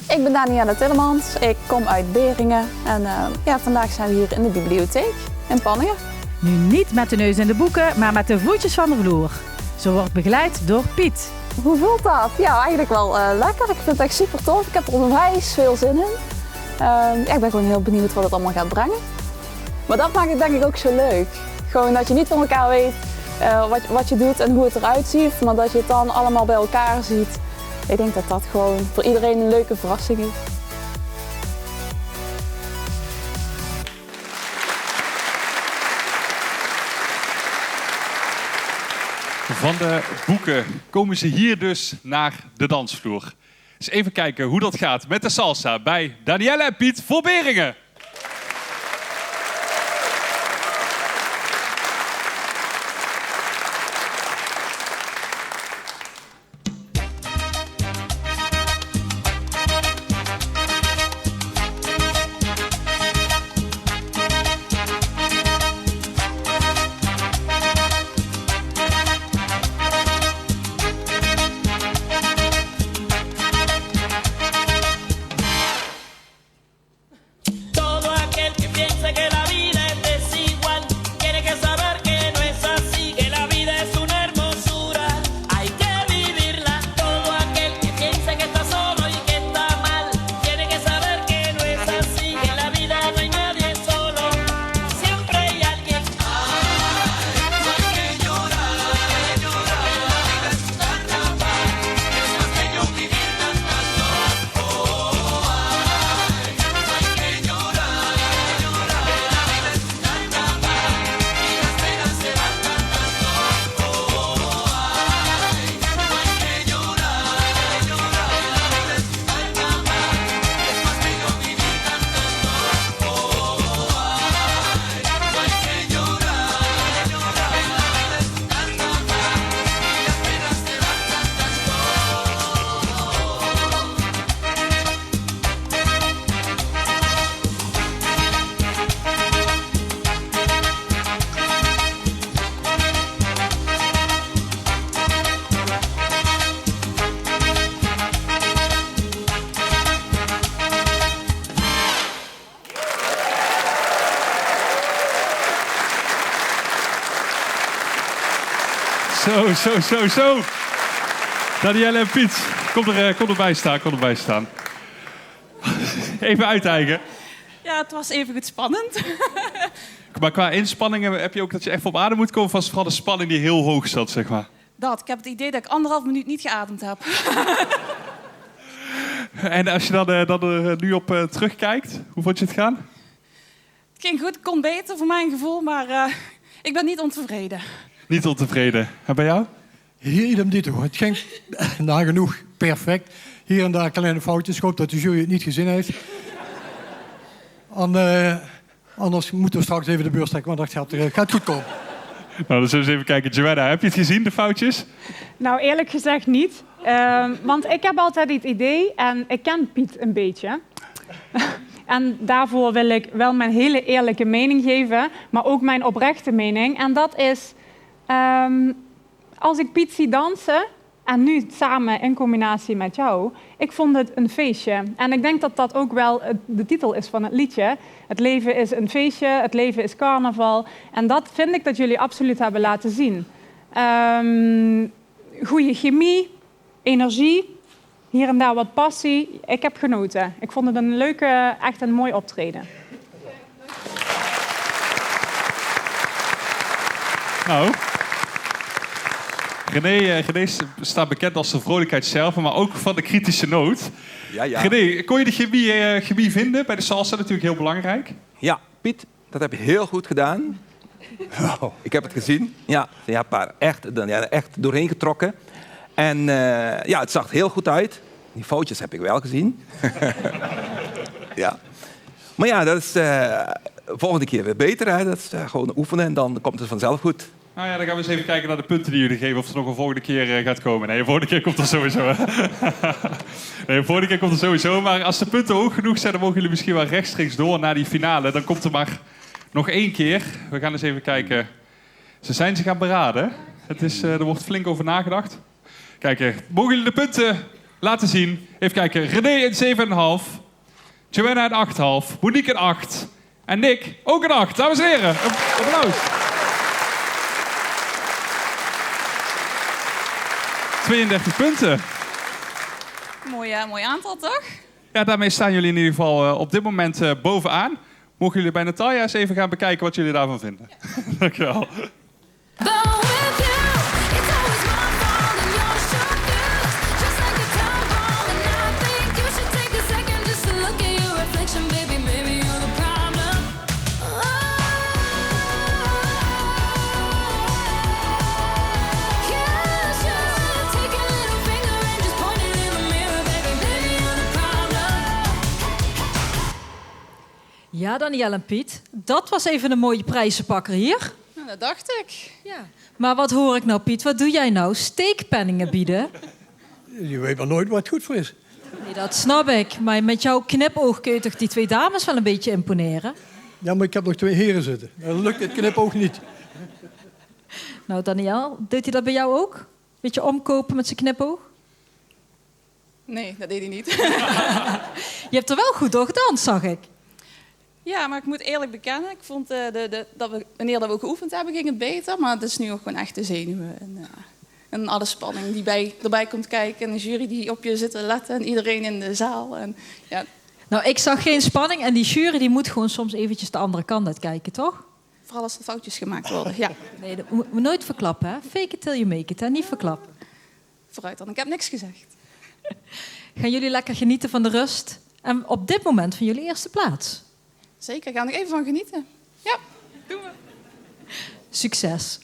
Ik ben Danielle Tillemans, ik kom uit Beringen en vandaag zijn we hier in de bibliotheek in Panningen. Nu niet met de neus in de boeken, maar met de voetjes van de vloer. Ze wordt begeleid door Piet. Hoe voelt dat? Ja, eigenlijk wel lekker. Ik vind het echt super tof. Ik heb er onwijs veel zin in. Ik ben gewoon heel benieuwd wat het allemaal gaat brengen. Maar dat maakt het denk ik ook zo leuk. Gewoon dat je niet van elkaar weet wat je doet en hoe het eruit ziet, maar dat je het dan allemaal bij elkaar ziet. Ik denk dat dat gewoon voor iedereen een leuke verrassing is. Van de boeken komen ze hier dus naar de dansvloer. Dus even kijken hoe dat gaat met de salsa bij Danielle en Piet voor Beringen. Zo. Danielle en Piet, kom erbij staan. Even uiteigen. Ja, het was even goed spannend. Maar qua inspanningen heb je ook dat je echt op adem moet komen? Of was het vooral de spanning die heel hoog zat, zeg maar? Ik heb het idee dat ik 1,5 minuut niet geademd heb. En als je dan er nu op terugkijkt, hoe vond je het gaan? Het ging goed, het kon beter voor mijn gevoel, maar ik ben niet ontevreden. Niet ontevreden. En bij jou? Hier idem dito. Het ging nagenoeg perfect. Hier en daar kleine foutjes. Ik hoop dat de jury het niet gezien heeft. Anders moeten we straks even de beurs trekken, maar dat gaat goed komen. Nou, dan zullen we eens even kijken. Joanna, heb je het gezien, de foutjes? Nou, eerlijk gezegd niet. Want ik heb altijd het idee, en ik ken Piet een beetje. En daarvoor wil ik wel mijn hele eerlijke mening geven, maar ook mijn oprechte mening. En dat is, als ik Piet zie dansen, en nu samen in combinatie met jou, ik vond het een feestje. En ik denk dat dat ook wel de titel is van het liedje. Het leven is een feestje, het leven is carnaval. En dat vind ik dat jullie absoluut hebben laten zien. Goede chemie, energie, hier en daar wat passie. Ik heb genoten. Ik vond het een leuke, echt een mooi optreden. Nou, René staat bekend als de vrolijkheid zelf, maar ook van de kritische noot. Ja. René, kon je de chemie vinden bij de salsa? Natuurlijk heel belangrijk. Ja, Piet, dat heb je heel goed gedaan. Oh, ik heb het gezien. Ja, echt doorheen getrokken. En het zag er heel goed uit. Die foutjes heb ik wel gezien. Ja. Maar ja, dat is volgende keer weer beter. Hè? Dat is gewoon oefenen en dan komt het vanzelf goed. Nou ja, dan gaan we eens even kijken naar de punten die jullie geven. Of er nog een volgende keer gaat komen. Nee, de volgende keer komt er sowieso. Maar als de punten hoog genoeg zijn, dan mogen jullie misschien wel rechtstreeks door naar die finale. Dan komt er maar nog 1 keer. We gaan eens even kijken. Ze zijn zich aan beraden. Er wordt flink over nagedacht. Kijk, mogen jullie de punten laten zien. Even kijken. René een 7,5. Joanna een 8,5. Monique een 8. En Nick ook een 8. Dames en heren, een applaus. 32 punten. Mooi aantal, toch? Ja, daarmee staan jullie in ieder geval op dit moment bovenaan. Mogen jullie bij Natalia eens even gaan bekijken wat jullie daarvan vinden. Dankjewel. Ja, Danielle en Piet, dat was even een mooie prijzenpakker hier. Nou, dat dacht ik. Ja. Maar wat hoor ik nou, Piet? Wat doe jij nou? Steekpenningen bieden? Je weet maar nooit wat goed voor is. Nee, dat snap ik. Maar met jouw knipoog kun je toch die 2 dames wel een beetje imponeren? Ja, maar ik heb nog 2 heren zitten. Dan lukt het knipoog niet. Nou, Danielle, deed hij dat bij jou ook? Beetje omkopen met zijn knipoog? Nee, dat deed hij niet. Je hebt er wel goed door gedanst, zag ik. Ja, maar ik moet eerlijk bekennen, ik vond wanneer we geoefend hebben, ging het beter. Maar het is nu ook gewoon echt de zenuwen. En alle spanning die erbij komt kijken. En de jury die op je zit te letten. En iedereen in de zaal. En, ja. Nou, ik zag geen spanning. En die jury die moet gewoon soms eventjes de andere kant uitkijken, toch? Vooral als er foutjes gemaakt worden, ja. Nee, dat moet je nooit verklappen, hè? Fake it till you make it, hè? Niet verklappen. Vooruit dan, ik heb niks gezegd. Gaan jullie lekker genieten van de rust? En op dit moment van jullie eerste plaats. Zeker, ik ga er nog even van genieten. Ja, doen we. Succes.